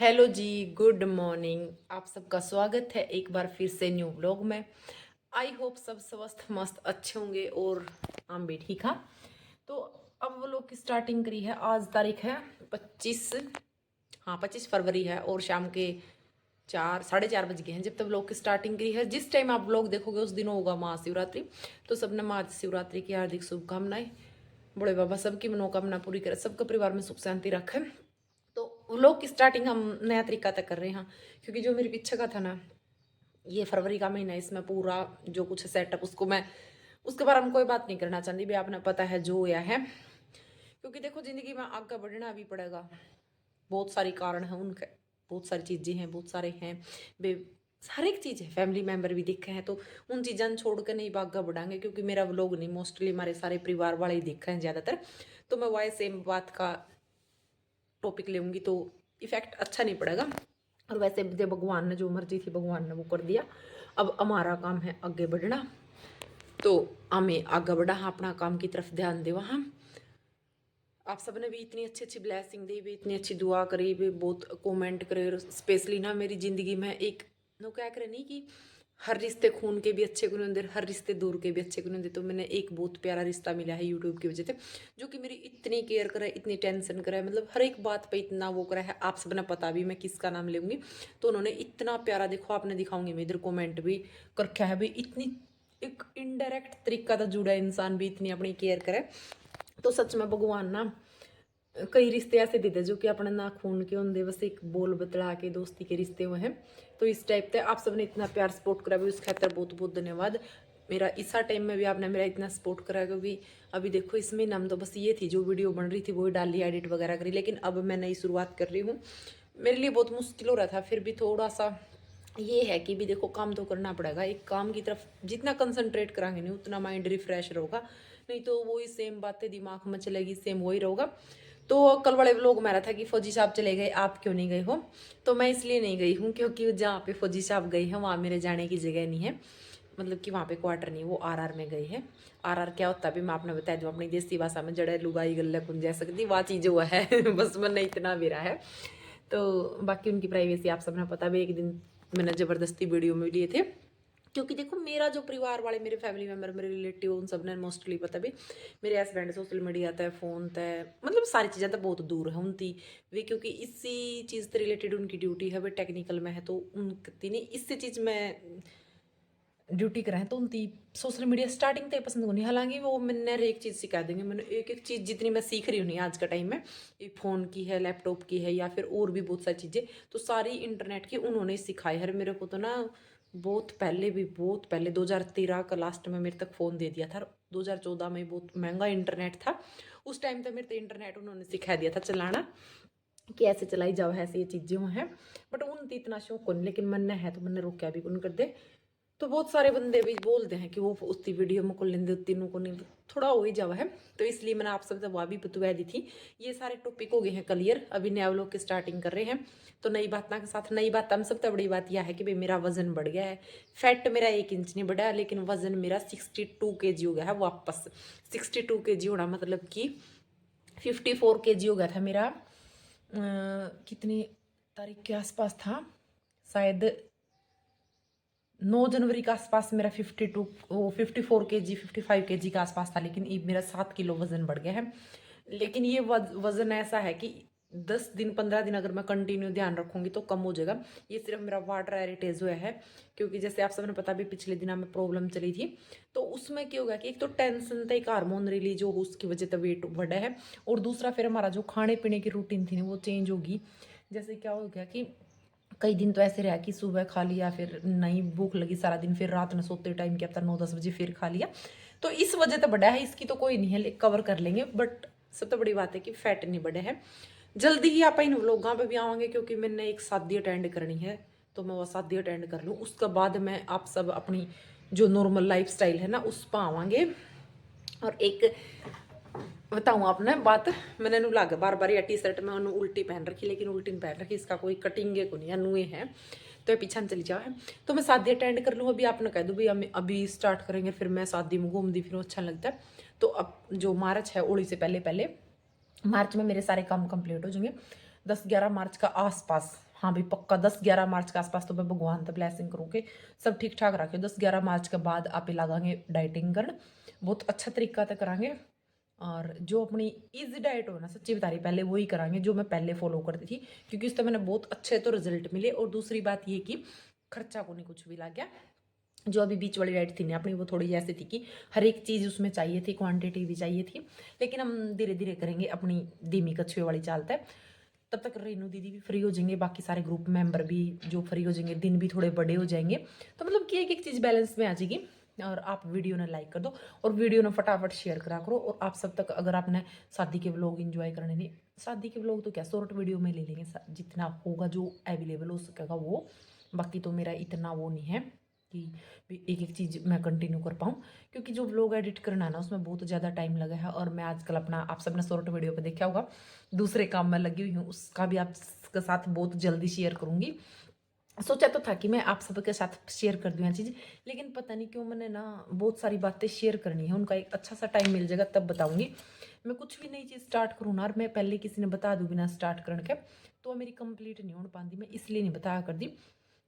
Hello जी, good morning. आप सबका स्वागत है एक बार फिर से न्यू व्लॉग में। आई होप सब स्वस्थ मस्त अच्छे होंगे और हम भी ठीक हाँ। तो अब व्लॉग की स्टार्टिंग करी है। आज तारीख है 25। हाँ, 25 फरवरी है और शाम के 4 साढ़े 4 बज गए हैं जब तक व्लॉग की स्टार्टिंग करी है। जिस टाइम आप व्लॉग देखोगे उस दिन होगा महाशिवरात्रि। तो सबने महाशिवरात्रि की हार्दिक शुभकामनाएं। बड़े बाबा सबकी मनोकामना पूरी करे, सबके परिवार में सुख शांति रखे। तो व्लॉग की स्टार्टिंग हम नया तरीका तक कर रहे हैं क्योंकि जो मेरे पीछे का था ना, ये फरवरी का महीना, इसमें पूरा जो कुछ सेटअप उसको मैं उसके बारे में कोई बात नहीं करना चाहती भी। आपने पता है जो या है, क्योंकि देखो जिंदगी में आगे बढ़ना भी पड़ेगा। बहुत सारी कारण है उनके, बहुत सारी चीज़ें हैं, बहुत सारे हैं बे, हर एक चीज़ है। फैमिली मेम्बर भी देखे हैं तो उन चीज़ों छोड़ कर नहीं आगे बढ़ाएंगे, क्योंकि मेरा व्लॉग नहीं, मोस्टली हमारे सारे परिवार वाले ही देखे हैं ज़्यादातर। तो मैं वही सेम बात का टॉपिक लेंगी तो इफेक्ट अच्छा नहीं पड़ेगा। और वैसे भी भगवान ने जो मर्जी थी भगवान ने वो कर दिया। अब हमारा काम है आगे बढ़ना, तो हमें आगे बढ़ा अपना काम की तरफ ध्यान दे। वहाँ आप सबने भी इतनी अच्छी अच्छी ब्लेसिंग दी भी, इतनी अच्छी दुआ करी भी, बहुत कमेंट करे। स्पेशली ना मेरी ज़िंदगी में एक नो क्या करे नहीं कि हर रिश्ते खून के भी अच्छे गुण होंगे, हर रिश्ते दूर के भी अच्छे गुण होंगे। तो मैंने एक बहुत प्यारा रिश्ता मिला है यूट्यूब की वजह से, जो कि मेरी इतनी केयर करे, इतनी टेंशन करे, मतलब हर एक बात पे इतना वो करा है। आप सबने पता भी मैं किसका नाम लूँगी। तो उन्होंने इतना प्यारा, देखो आपने दिखाऊंगी मैं इधर कॉमेंट भी कर रखा है भी, इतनी एक इनडायरेक्ट तरीका था जुड़ा इंसान भी इतनी अपनी केयर करे। तो सच में भगवान ना कई रिश्ते ऐसे देते जो कि अपने ना खून के होंगे, बस एक बोल बतला के दोस्ती के रिश्ते हुए हैं। तो इस टाइप से आप सबने इतना प्यार सपोर्ट करा भी, उस खातर बहुत बहुत धन्यवाद। मेरा इस टाइम में भी आपने मेरा इतना सपोर्ट करा, क्योंकि अभी देखो इसमें नाम तो बस ये थी जो वीडियो बन रही थी वो डाली एडिट वगैरह करी, लेकिन अब मैं नई शुरुआत कर रही हूँ। मेरे लिए बहुत मुश्किल हो रहा था, फिर भी थोड़ा सा ये है कि भी देखो काम तो करना पड़ेगा। एक काम की तरफ जितना कंसंट्रेट करांगे नहीं उतना माइंड रिफ्रेश रहेगा, नहीं तो वही सेम बातें दिमाग में चलेगी, सेम वही रहेगा। तो कल वाले लोग मेरा था कि फौजी साहब चले गए, आप क्यों नहीं गए हो। तो मैं इसलिए नहीं गई हूँ क्योंकि जहाँ पे फौजी साहब गए हैं वहाँ मेरे जाने की जगह नहीं है, मतलब कि वहाँ पे क्वार्टर नहीं, वो आरआर में गए हैं। आरआर क्या होता है भी मैं आपने बताया, जो अपनी देसी भाषा में जड़े लुगाई गल्ले कुंज जा सकती वह चीज़ वो है बस मैंने इतना भी रहा है। तो बाकी उनकी प्राइवेसी आप सबने पता भी। एक दिन मैंने ज़बरदस्ती वीडियो में लिए थे, क्योंकि देखो मेरा जो परिवार वाले, मेरे फैमिली मेम्बर, मेरे रिलेटिव, उन सब ने मोस्टली पता भी मेरे हस्बैंड सोशल मीडिया तय फोन तय मतलब सारी चीज़ें तो बहुत दूर है उनकी वे, क्योंकि इसी चीज़ से रिलेटेड उनकी ड्यूटी है, वे टेक्निकल में है। तो उनकी नहीं इससे चीज़ में ड्यूटी कराएं तो उनकी सोशल मीडिया स्टार्टिंग तक पसंद होनी। हालांकि वो मैंने हर एक चीज़ सिखा देंगे, मैंने एक एक चीज़ जितनी मैं सीख रही हूँ आज का टाइम में, ये फ़ोन की है, लैपटॉप की है, या फिर और भी बहुत सारी चीज़ें, तो सारी इंटरनेट की उन्होंने सिखाई है मेरे को। तो ना बहुत पहले भी, बहुत पहले 2013 का लास्ट में मेरे तक फ़ोन दे दिया था। 2014 में बहुत महंगा इंटरनेट था उस टाइम तक, मेरे तो इंटरनेट उन्होंने सिखा दिया था चलाना कि ऐसे चलाई जाओ, ऐसे ये चीज़ें हैं। बट उन इतना शौक को नहीं, लेकिन मन है तो मैंने रोका भी कौन कर दे। तो बहुत सारे बंदे भी बोलते हैं कि वो उसकी वीडियो में को लेंदे तीनों को नहीं, थोड़ा हो ही जावा है। तो इसलिए मैंने आप सबसे वह भी बतवा दी थी। ये सारे टॉपिक हो गए हैं क्लियर, अभी नया व्लॉग की स्टार्टिंग कर रहे हैं। तो नई बात के साथ नई बात हम सबसे बड़ी बात यह है कि भाई मेरा वजन बढ़ गया है। फैट मेरा 1 इंच नहीं बढ़ा, लेकिन वजन मेरा 62 kg हो गया है वापस। 62 kg होना मतलब कि 54 kg हो गया था मेरा कितनी तारीख के आसपास था, शायद 9 जनवरी के आसपास मेरा 54 kg 55 kg के आसपास था। लेकिन ये मेरा 7 किलो वजन बढ़ गया है। लेकिन ये वजन ऐसा है कि 10 दिन 15 दिन अगर मैं कंटिन्यू ध्यान रखूंगी तो कम हो जाएगा। ये सिर्फ मेरा वाटर एरिटेज हुआ है, क्योंकि जैसे आप सबने पता भी पिछले दिनों में प्रॉब्लम चली थी। तो उसमें क्या होगा कि एक तो टेंशन था, एक हार्मोन रिलीज हो उसकी वजह से वेट बढ़ा है, और दूसरा फिर हमारा जो खाने पीने की रूटीन थी ना वो चेंज होगी। जैसे क्या हो गया कि कई दिन तो ऐसे रहा कि सुबह खा लिया, फिर नहीं भूख लगी सारा दिन, फिर रात में सोते टाइम क्या पता 9-10 बजे फिर खा लिया। तो इस वजह तो बढ़ा है, इसकी तो कोई नहीं है, कवर कर लेंगे। बट सबसे बड़ी बात है कि फैट नहीं बढ़े है। जल्दी ही आप इन व्लॉगां पे भी आवांगे, क्योंकि मैंने एक शादी अटेंड करनी है, तो मैं वो शादी अटेंड कर लूँ, उसके बाद मैं आप सब अपनी जो नॉर्मल लाइफ स्टाइल है ना उस पर आवांगे। और एक बताऊँ आपने बात, मैंने नु लागे बार बार या टी शर्ट में उल्टी पहन रखी, लेकिन उल्टी नहीं पहन रखी, इसका कोई कटिंग को नहीं, नुए है। तो ये पीछे चली जाओ है। तो मैं शादी अटेंड कर लूँ, अभी आपने कह दूँ भाई हम अभी स्टार्ट करेंगे, फिर मैं शादी में घूमती फिर अच्छा लगता है। तो अब जो मार्च है होली से पहले पहले मार्च में मेरे सारे काम कंप्लीट हो जाएंगे। 10-11 मार्च का आसपास, हाँ भाई पक्का 10-11 मार्च के आसपास तो मैं भगवान तो ब्लेसिंग करूँ कि सब ठीक ठाक रखे। 10-11 मार्च के बाद आप लगाएंगे डाइटिंग करन, बहुत अच्छा तरीका तक करांगे। और जो अपनी इजी डाइट हो ना, सच्ची बता रही पहले वही करांगे जो मैं पहले फॉलो करती थी, क्योंकि उससे मैंने बहुत अच्छे तो रिजल्ट मिले। और दूसरी बात ये कि खर्चा को नहीं कुछ भी लग गया। जो अभी बीच वाली डाइट थी ना अपनी, वो थोड़ी ऐसी थी कि हर एक चीज़ उसमें चाहिए थी, क्वांटिटी भी चाहिए थी। लेकिन हम धीरे धीरे करेंगे, अपनी धीमी कछुए वाली चालता है। तब तक रेनू दीदी भी फ्री हो जाएंगे, बाकी सारे ग्रुप मेंबर भी जो फ्री हो जाएंगे, दिन भी थोड़े बड़े हो जाएंगे। तो मतलब कि एक एक चीज़ बैलेंस में आ जाएगी। और आप वीडियो ने लाइक कर दो और वीडियो ने फटाफट शेयर करा करो। और आप सब तक अगर आपने शादी के व्लॉग एंजॉय करने नहीं, शादी के व्लॉग तो क्या शॉर्ट वीडियो में ले लेंगे, जितना होगा जो अवेलेबल हो सकेगा वो। बाकी तो मेरा इतना वो नहीं है कि एक एक चीज़ मैं कंटिन्यू कर पाऊँ, क्योंकि जो व्लॉग एडिट करना है ना उसमें बहुत ज़्यादा टाइम लगा है। और मैं आजकल अपना, आप सबने शॉर्ट वीडियो पे देखा होगा, दूसरे काम में लगी हुई हूँ, उसका भी आपके साथ बहुत जल्दी शेयर करूँगी। सोचा तो था कि मैं आप सबके साथ शेयर कर दूँ यह चीज़, लेकिन पता नहीं क्यों मैंने ना बहुत सारी बातें शेयर करनी है, उनका एक अच्छा सा टाइम मिल जाएगा तब बताऊँगी। मैं कुछ भी नई चीज़ स्टार्ट करूँ ना और मैं पहले किसी ने बता दूँ बिना स्टार्ट करने के, तो मेरी कंप्लीट नहीं हो पाती। मैं इसलिए नहीं बताया कर दी,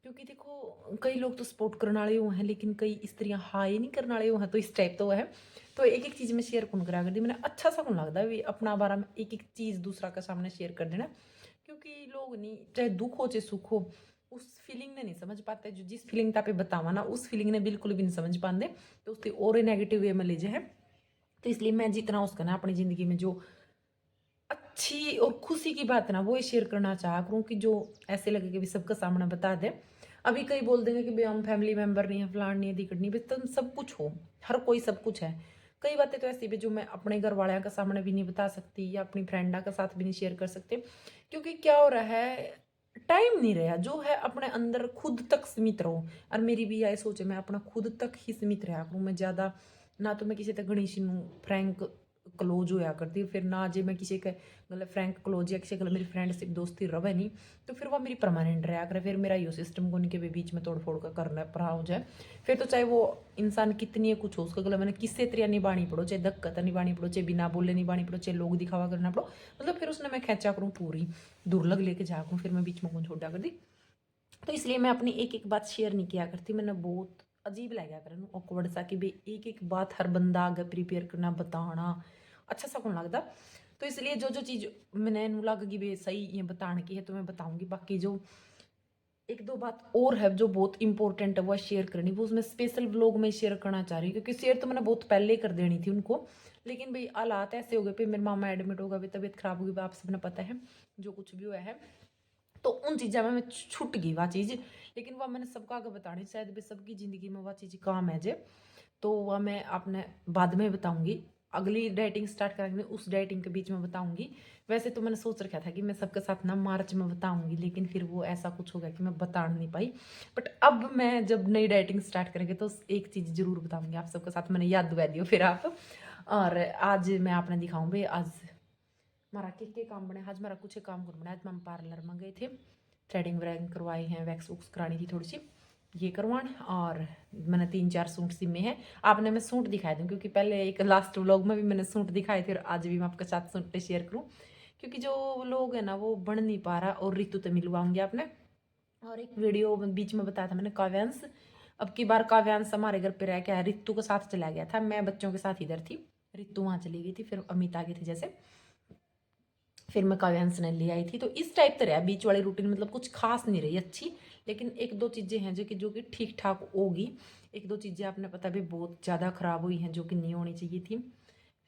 क्योंकि देखो कई लोग तो सपोर्ट करने वाले हुए हैं, लेकिन कई स्त्रियां हाई नहीं करने वाले हुए हैं, तो इस टाइप तो है। तो एक एक चीज़ में शेयर कौन करा कर दी मैंने, अच्छा सा कौन लगता है अपना बारे में एक एक चीज़ दूसरा के सामने शेयर कर देना। क्योंकि लोग नहीं, चाहे दुख हो चाहे सुख हो, उस फीलिंग ने नहीं समझ पाते। जो जिस फीलिंग पे बतावा ना, उस फीलिंग ने बिल्कुल भी नहीं समझ पाते, तो उसके और नेगेटिव वे में ले जाए। तो इसलिए मैं जितना उसका ना अपनी ज़िंदगी में जो अच्छी और खुशी की बात है ना वो शेयर करना चाहा करूँ, कि जो ऐसे लगे कि भी सबका सामने बता दे। अभी कई बोल देंगे कि भाई हम फैमिली मेंबर नहीं है, फलान नहीं है, दिक्कत नहीं, बस तुम सब कुछ हो, हर कोई सब कुछ है। कई बातें तो ऐसी भी जो मैं अपने घर वाले के सामने भी नहीं बता सकती, या अपनी फ्रेंडा के साथ भी नहीं शेयर कर सकते, क्योंकि क्या हो रहा है, टाइम नहीं रहा। जो है अपने अंदर खुद तक सीमित रहो। और मेरी भी यही सोच है, मैं अपना खुद तक ही सीमित रहा करूँ। मैं ज़्यादा ना तो मैं किसी तक गणेश फ्रैंक क्लोज होया करती हूँ, फिर ना जे मैं किसी के मतलब फ्रैंक क्लोज या किसी के मेरी फ्रेंडशिप दोस्ती रवे नहीं, तो फिर वह मेरी परमानेंट रहा करे। फिर मेरा यो सिस्टम को उनके बीच में तोड़ फोड़ कर करना पड़ा हो जाए, फिर तो चाहे वो इंसान कितनी कुछ हो, उसका गला मैंने किससे त्रिया निभानी पड़ो, चाहे धक्का निभानी पड़ो, चाहे बिना बोले निभानी पड़ो, चाहे लोग दिखावा करना पड़ो, मतलब फिर उसने मैं खेचा करूँ पूरी दुर्लग लेके जा करूँ, फिर मैं बीच में कौन छोड़ा कर दी। तो इसलिए मैं अपनी एक एक बात शेयर नहीं किया करती। मैंने बहुत अजीब लग गया कर ऑकवर्ड सा कि भाई एक एक बात हर बंदा आगे प्रिपेयर करना बताना अच्छा सा कौन लगता। तो इसलिए जो जो चीज़ मैंने लग गई भाई सही ये बताने की है तो मैं बताऊंगी। बाकी जो एक दो बात और है जो बहुत इंपॉर्टेंट है वो शेयर करनी, वो उसमें स्पेशल व्लॉग में शेयर करना चाह रही हूँ, क्योंकि शेयर तो मैंने बहुत पहले कर देनी थी उनको, लेकिन भाई हालात ऐसे हो गए, फिर मेरे मामा एडमिट हो गए, तबीयत खराब हो गई, आप सबने पता है जो कुछ भी हुआ है। तो उन चीज़ों में मैं छूट गई वह चीज़, लेकिन वह मैंने सबको आगे बतानी, शायद भी सबकी ज़िंदगी में वह चीज़ काम है जे, तो वह मैं आपने बाद में बताऊंगी। अगली डाइटिंग स्टार्ट करेंगे उस डाइटिंग के बीच में बताऊंगी। वैसे तो मैंने सोच रखा था कि मैं सबके साथ ना मार्च में बताऊंगी, लेकिन फिर वो ऐसा कुछ हो गया कि मैं बता नहीं पाई। बट अब मैं जब नई डाइटिंग स्टार्ट करेंगे तो एक चीज़ जरूर बताऊंगी आप सबके साथ, मैंने याद दिवा दियो फिर आप। और आज मैं आपने दिखाऊँ भाई आज मारा के काम बने, आज मेरा कुछ काम कर बना। आज मैं पार्लर में गए थे, थ्रेडिंग व्रेडिंग करवाई हैं, वैक्स वुक्स करानी थी थोड़ी सी, ये करवान। और मैंने 3-4 सूट सिमे हैं। आपने मैं सूट दिखाई दूँ, क्योंकि पहले एक लास्ट व्लॉग में भी मैंने सूट दिखाए थे, और आज भी मैं आपके साथ सूट शेयर करूँ, क्योंकि जो लोग है ना वो बन नहीं पा रहा। और ऋतु तो मिलवाऊंगी आपने। और एक वीडियो बीच में बताया था मैंने काव्यांश, अब की बार काव्यांश हमारे घर पे रह के आया, ऋतु के साथ चला गया था, मैं बच्चों के साथ इधर थी, ऋतु वहाँ चली गई थी, फिर अमित आ गई थी जैसे, फिर मैं काव्यांश ने ले आई थी। तो इस टाइप से रहा बीच वाली रूटीन, मतलब कुछ खास नहीं रही अच्छी, लेकिन एक दो चीज़ें हैं जो कि ठीक ठाक होगी। एक दो चीज़ें आपने पता भी बहुत ज़्यादा ख़राब हुई हैं जो कि नहीं होनी चाहिए थी।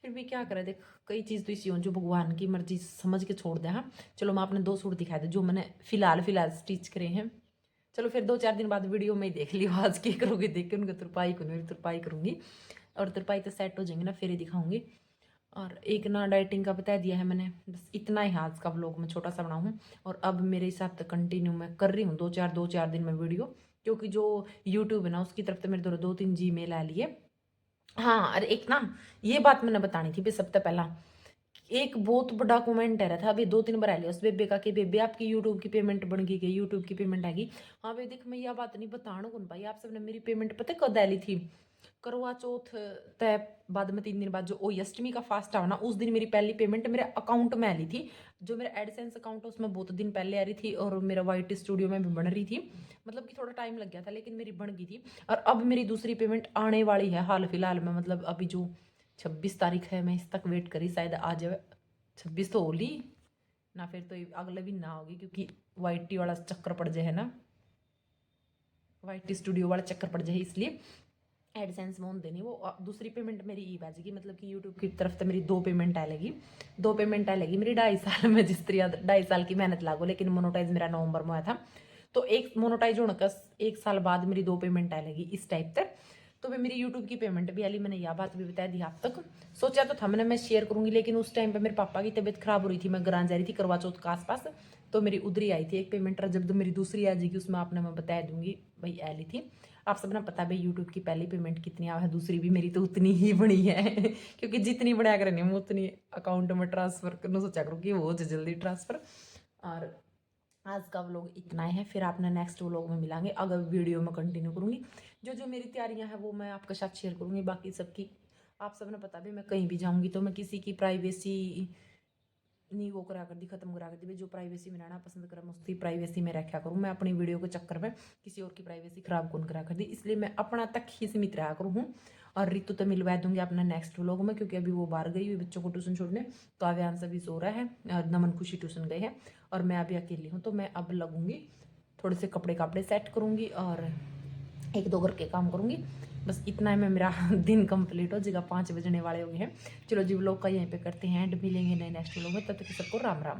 फिर भी क्या करें, देख कई चीज़ तो इसी हो जो भगवान की मर्जी समझ के छोड़ दें। हाँ चलो मैं आपने 2 सूट दिखाए थे जो मैंने फिलहाल स्टिच करे हैं। चलो फिर 2-4 दिन बाद वीडियो में ही देख लियो आज की करोगे, देख के उनका तुरपाई करूँगी, और तुरपाई तो सेट हो जाएंगे ना फिर ही दिखाऊंगी। और एक ना डाइटिंग का बता दिया है मैंने, बस इतना ही आज का व्लॉग मैं छोटा सा बनाऊँ। और अब मेरे हिसाब से कंटिन्यू मैं कर रही हूँ 2-4 दिन में वीडियो, क्योंकि जो यूट्यूब है ना उसकी तरफ से मेरे 2-3 जीमेल आ लिए। हाँ अरे एक ना ये बात मैंने बतानी थी भी सबसे पहला, एक बहुत बड़ा कमेंट आ रहा था अभी 2-3 बार आ लिया उस बेबे का कि बेबे आपकी यूट्यूब की पेमेंट बन गई, यूट्यूब की पेमेंट आएगी। हाँ भाई देख मैं यह बात नहीं बताना कौन भाई, आप सबने मेरी पेमेंट पता कब डाली थी, करवा चौथ तय बाद में 3 दिन बाद जो अष्टमी का फास्ट आओ ना, उस दिन मेरी पहली पेमेंट मेरे अकाउंट में आ रही थी। जो मेरा एडसेंस अकाउंट है उसमें बहुत दिन पहले आ रही थी और मेरा वाइट स्टूडियो में भी बन रही थी, मतलब कि थोड़ा टाइम लग गया था लेकिन मेरी बन गई थी। और अब मेरी दूसरी पेमेंट आने वाली है हाल फिलहाल में, मतलब अभी जो 26 तारीख है मैं इस तक वेट करी, शायद आ जाए। 26 तो होली ना, फिर तो अगले भी ना होगी क्योंकि वाइट टी वाला चक्कर पड़ जाए है ना, वाइट स्टूडियो वाला चक्कर पड़ जाए, इसलिए एडसेंस में होंगे नहीं वो। दूसरी पेमेंट मेरी ई बाजेगी, मतलब कि यूट्यूब की तरफ से मेरी 2 पेमेंट आएगी, 2 पेमेंट आएगी मेरी 2.5 साल में, जिस तरह 2.5 साल की मेहनत लागो। लेकिन मोनोटाइज मेरा नवंबर में आया था, तो एक मोनोटाइज होने का 1 साल बाद मेरी 2 पेमेंट आएगी इस टाइप तक। तो फिर मेरी यूट्यूब की पेमेंट भी आई, मैंने यह बात भी बता दी आप तक। सोचा तो था मैंने मैं शेयर करूंगी, लेकिन उस टाइम पे मेरे पापा की तबीयत खराब हो रही थी, मैं ग्रां जा रही थी करवा चौथ के आसपास, तो मेरी उधर ही आई थी एक पेमेंट। और जब तो मेरी दूसरी आ जाएगी उसमें आपने मैं बता दूंगी भाई आई थी। आप सबने पता भाई यूट्यूब की पहली पेमेंट कितनी आ है, दूसरी भी मेरी तो उतनी ही बनी है क्योंकि जितनी बढ़िया करनी है मैं उतनी अकाउंट में ट्रांसफर करना सोचा करूँ कि वो जल्दी ट्रांसफर। और आज का व्लॉग इतना ही है, फिर आपने नेक्स्ट व्लॉग में मिलांगे, अगर वीडियो में कंटिन्यू करूँगी। जो जो मेरी तैयारियां हैं वो मैं आपके साथ शेयर करूँगी, बाकी सबकी आप सबने पता भी मैं कहीं भी जाऊँगी तो मैं किसी की प्राइवेसी नहीं वो करा कर दी, खत्म करा कर दी भाई। जो प्राइवेसी में रहना पसंद करा मैं उसकी प्राइवेसी में रखा करूँ, मैं अपनी वीडियो के चक्कर में किसी और की प्राइवेसी खराब कौन करा कर दी, इसलिए मैं अपना तक ही सीमित रहा करूँ। और ऋतु तो मिलवा दूंगी अपना नेक्स्ट व्लॉग में, क्योंकि अभी वो बाहर गई हुई बच्चों को ट्यूशन छोड़ने, काव्यांश अभी सो रहा है और नमन खुशी ट्यूशन गए हैं और मैं अभी अकेली हूँ। तो मैं अब लगूंगी थोड़े से कपड़े कपड़े सेट करूँगी और 1-2 घर के काम करूँगी, बस इतना है। मैं मेरा दिन कंप्लीट हो जाएगा, 5 बजने वाले हो गए हैं। चलो जी व्लॉग का यहीं पे करते हैं एंड, मिलेंगे नए नेक्स्ट व्लॉग में, तब तक सबको राम राम।